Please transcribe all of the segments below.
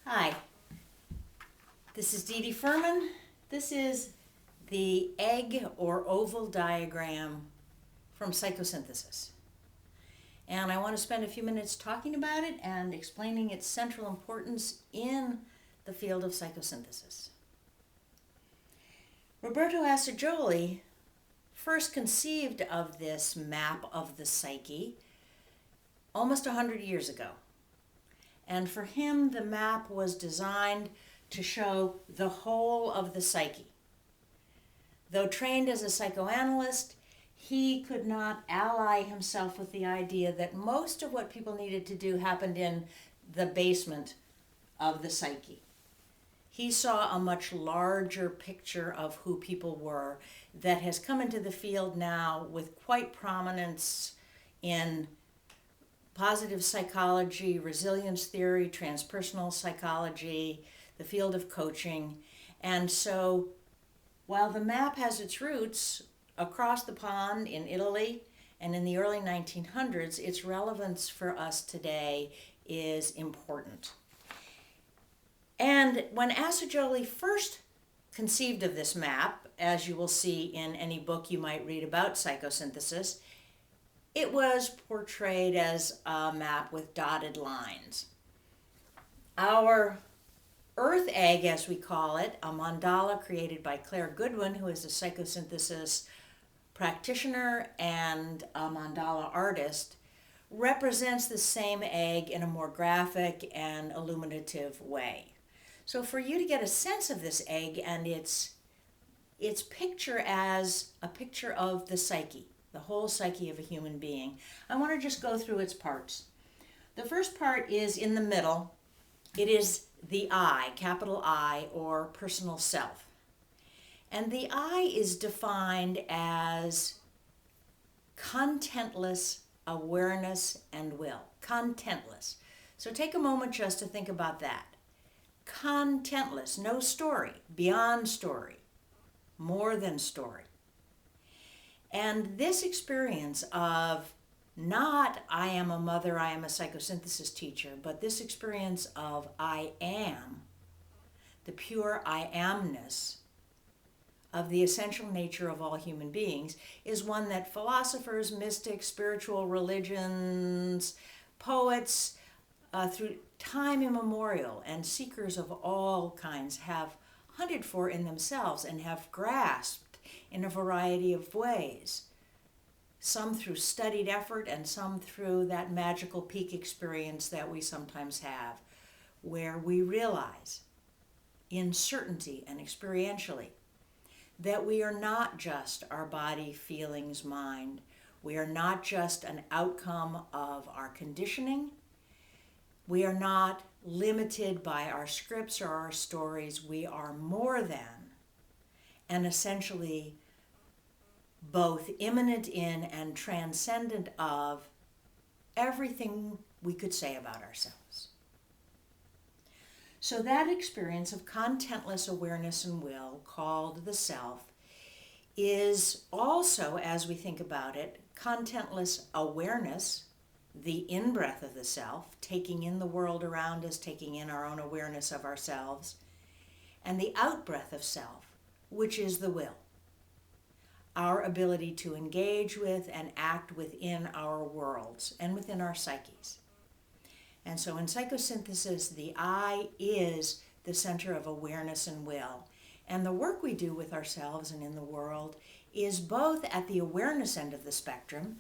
Hi, this is Didi Firman. This is the egg or oval diagram from psychosynthesis. And I want to spend a few minutes talking about it and explaining its central importance in the field of psychosynthesis. Roberto Assagioli first conceived of this map of the psyche almost 100 years ago. And for him, the map was designed to show the whole of the psyche. Though trained as a psychoanalyst, he could not ally himself with the idea that most of what people needed to do happened in the basement of the psyche. He saw a much larger picture of who people were that has come into the field now with quite prominence in positive psychology, resilience theory, transpersonal psychology, the field of coaching. And so while the map has its roots across the pond in Italy and in the early 1900s, its relevance for us today is important. And when Assagioli first conceived of this map, as you will see in any book you might read about psychosynthesis, it was portrayed as a map with dotted lines. Our earth egg, as we call it, a mandala created by Claire Goodwin, who is a psychosynthesis practitioner and a mandala artist, represents the same egg in a more graphic and illuminative way. So for you to get a sense of this egg and its picture as a picture of the psyche, the whole psyche of a human being, I want to just go through its parts. The first part is in the middle. It is the I, capital I, or personal self. And the I is defined as contentless awareness and will. Contentless. So take a moment just to think about that. Contentless, no story, beyond story, more than story. And this experience of not I am a mother, I am a psychosynthesis teacher, but this experience of I am, the pure I amness of the essential nature of all human beings, is one that philosophers, mystics, spiritual religions, poets, through time immemorial, and seekers of all kinds have hunted for in themselves and have grasped in a variety of ways, some through studied effort and some through that magical peak experience that we sometimes have, where we realize in certainty and experientially that we are not just our body, feelings, mind. We are not just an outcome of our conditioning. We are not limited by our scripts or our stories. We are more than, and essentially both immanent in and transcendent of everything we could say about ourselves. So that experience of contentless awareness and will, called the self, is also, as we think about it, contentless awareness, the in-breath of the self, taking in the world around us, taking in our own awareness of ourselves, and the out-breath of self, which is the will, our ability to engage with and act within our worlds and within our psyches. And so in psychosynthesis, the I is the center of awareness and will. And the work we do with ourselves and in the world is both at the awareness end of the spectrum.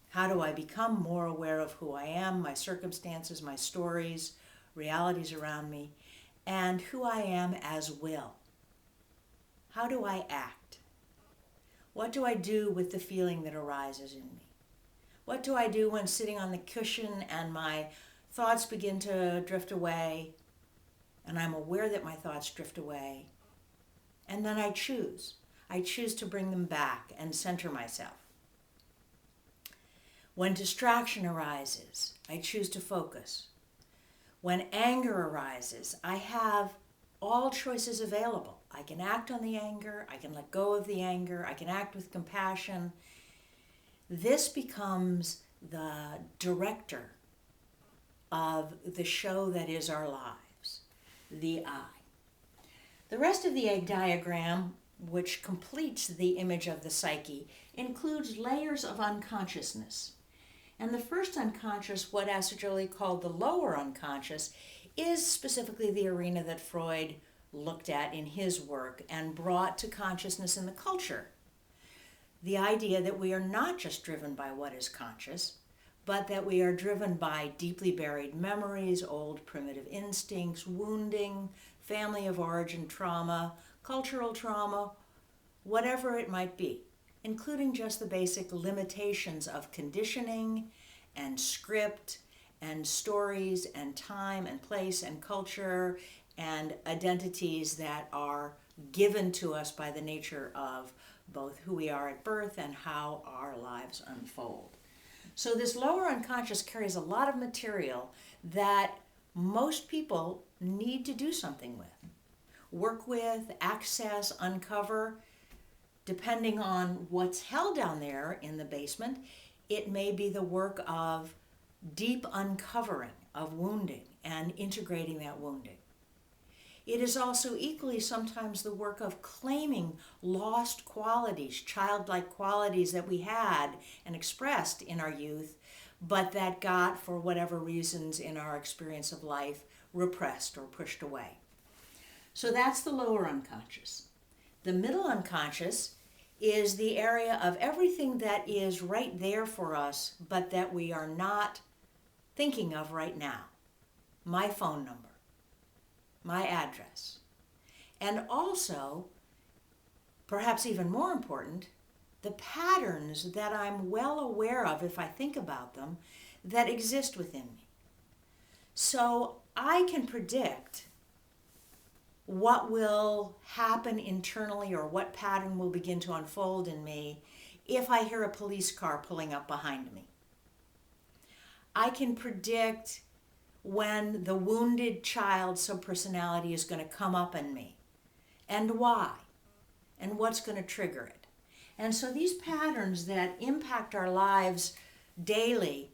How do I become more aware of who I am, my circumstances, my stories, realities around me, and who I am as will? How do I act? What do I do with the feeling that arises in me? What do I do when sitting on the cushion and my thoughts begin to drift away, and I'm aware that my thoughts drift away, and then I choose to bring them back and center myself. When distraction arises, I choose to focus. When anger arises, I have all choices available. I can act on the anger, I can let go of the anger, I can act with compassion. This becomes the director of the show that is our lives. the I. The rest of the egg diagram, which completes the image of the psyche, includes layers of unconsciousness. And the first unconscious, what Assagioli called the lower unconscious, is specifically the arena that Freud looked at in his work and brought to consciousness in the culture. The idea that we are not just driven by what is conscious, but that we are driven by deeply buried memories, old primitive instincts, wounding, family of origin trauma, cultural trauma, whatever it might be, including just the basic limitations of conditioning and script and stories and time and place and culture and identities that are given to us by the nature of both who we are at birth and how our lives unfold. So this lower unconscious carries a lot of material that most people need to do something with, work with, access, uncover. Depending on what's held down there in the basement, it may be the work of deep uncovering of wounding and integrating that wounding. It is also equally sometimes the work of claiming lost qualities, childlike qualities that we had and expressed in our youth, but that got, for whatever reasons in our experience of life, repressed or pushed away. So that's the lower unconscious. The middle unconscious is the area of everything that is right there for us, but that we are not thinking of right now. My phone number, my address, and also, perhaps even more important, the patterns that I'm well aware of, if I think about them, that exist within me. So I can predict what will happen internally or what pattern will begin to unfold in me if I hear a police car pulling up behind me. I can predict when the wounded child subpersonality is going to come up in me and why and what's going to trigger it. And so these patterns that impact our lives daily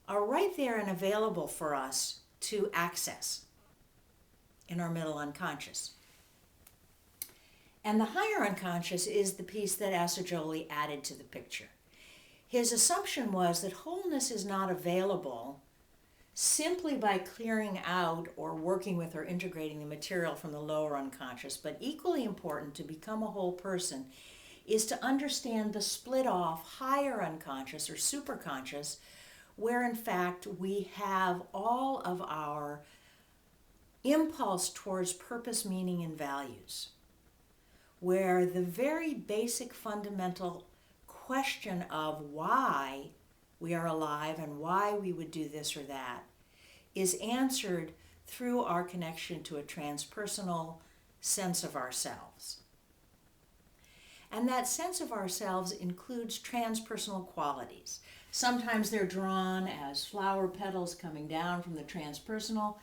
are right there and available for us to access in our middle unconscious. And the higher unconscious is the piece that Assagioli added to the picture. His assumption was that wholeness is not available simply by clearing out or working with or integrating the material from the lower unconscious, but equally important to become a whole person is to understand the split off higher unconscious or superconscious, where in fact we have all of our impulse towards purpose, meaning, and values, where the very basic fundamental question of why we are alive and why we would do this or that is answered through our connection to a transpersonal sense of ourselves. And that sense of ourselves includes transpersonal qualities. Sometimes they're drawn as flower petals coming down from the transpersonal,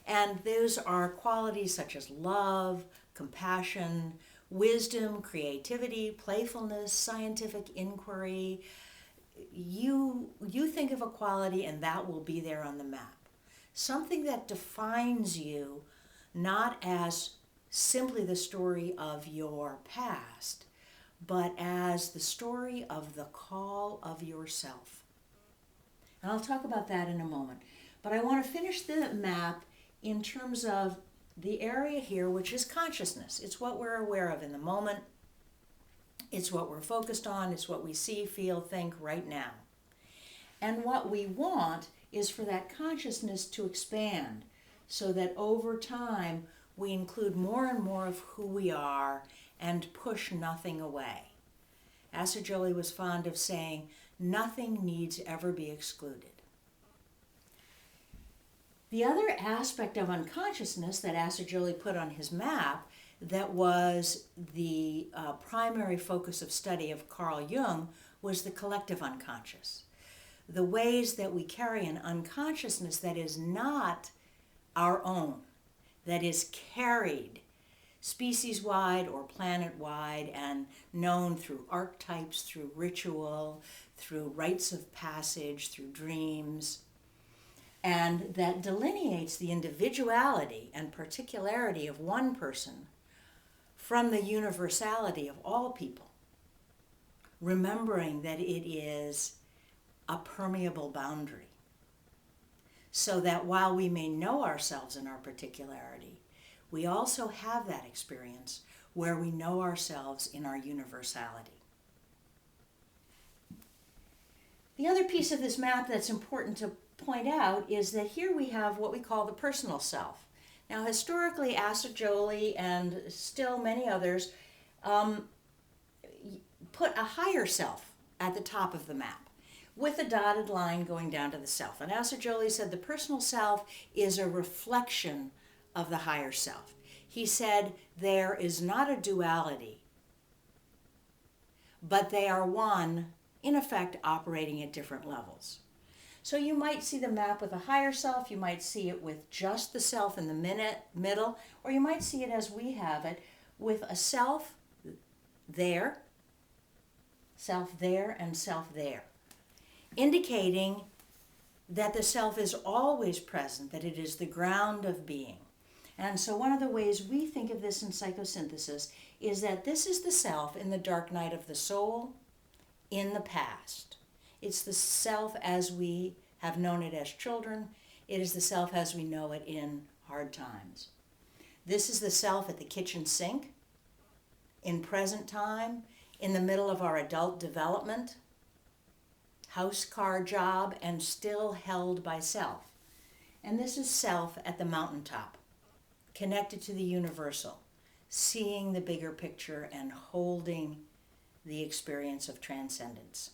and those are qualities such as love, compassion, wisdom, creativity, playfulness, scientific inquiry. You think of a quality and that will be there on the map. Something that defines you not as simply the story of your past, but as the story of the call of yourself. And I'll talk about that in a moment. But I want to finish the map in terms of the area here, which is consciousness. It's what we're aware of in the moment. It's what we're focused on. It's what we see, feel, think right now. And what we want is for that consciousness to expand so that over time we include more and more of who we are and push nothing away. Assagioli was fond of saying, nothing needs ever be excluded. The other aspect of unconsciousness that Assagioli put on his map that was the primary focus of study of Carl Jung was the collective unconscious. The ways that we carry an unconsciousness that is not our own, that is carried species-wide or planet-wide and known through archetypes, through ritual, through rites of passage, through dreams. and that delineates the individuality and particularity of one person from the universality of all people, remembering that it is a permeable boundary, so that while we may know ourselves in our particularity, we also have that experience where we know ourselves in our universality. The other piece of this map that's important to point out is that here we have what we call the personal self. Now, historically, Asa Jolie and still many others put a higher self at the top of the map, with a dotted line going down to the self. And Asa Jolie said the personal self is a reflection of the higher self. He said there is not a duality, but they are one, in effect, operating at different levels. So you might see the map with a higher self, you might see it with just the self in the middle, or you might see it as we have it, with a self there, and self there, indicating that the self is always present, that it is the ground of being. And so one of the ways we think of this in psychosynthesis is that this is the self in the dark night of the soul, in the past. It's the self as we have known it as children. It is the self as we know it in hard times. This is the self at the kitchen sink, in present time, in the middle of our adult development, house, car, job, and still held by self. And this is self at the mountaintop, connected to the universal, seeing the bigger picture and holding the experience of transcendence.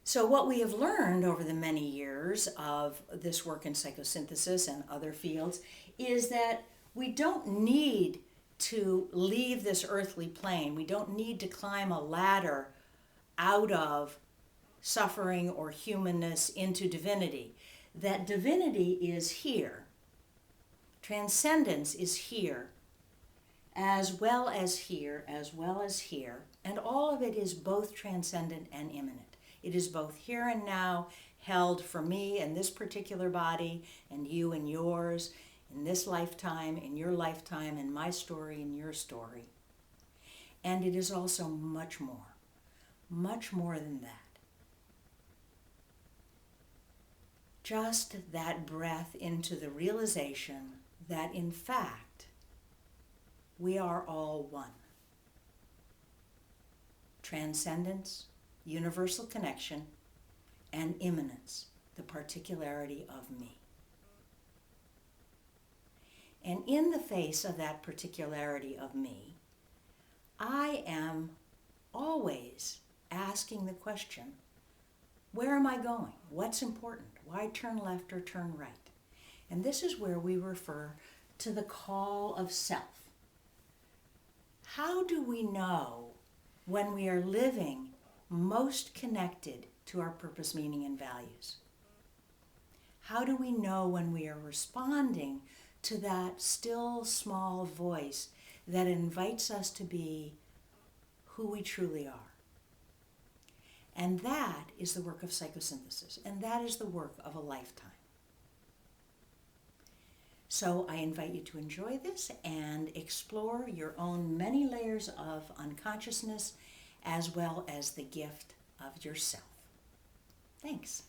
So what we have learned over the many years of this work in psychosynthesis and other fields is that we don't need to leave this earthly plane. We don't need to climb a ladder out of suffering or humanness into divinity. That divinity is here. Transcendence is here, as well as here, and all of it is both transcendent and immanent. It is both here and now, held for me in this particular body, and you and yours, in this lifetime, in your lifetime, in my story, in your story. And it is also much more than that. Just that breath into the realization that in fact, we are all one. Transcendence, universal connection, and immanence, the particularity of me. And in the face of that particularity of me, I am always asking the question, where am I going? What's important? Why turn left or turn right? And this is where we refer to the call of self. How do we know when we are living most connected to our purpose, meaning, and values? How do we know when we are responding to that still small voice that invites us to be who we truly are? And that is the work of psychosynthesis, and that is the work of a lifetime. So I invite you to enjoy this and explore your own many layers of unconsciousness as well as the gift of yourself. Thanks.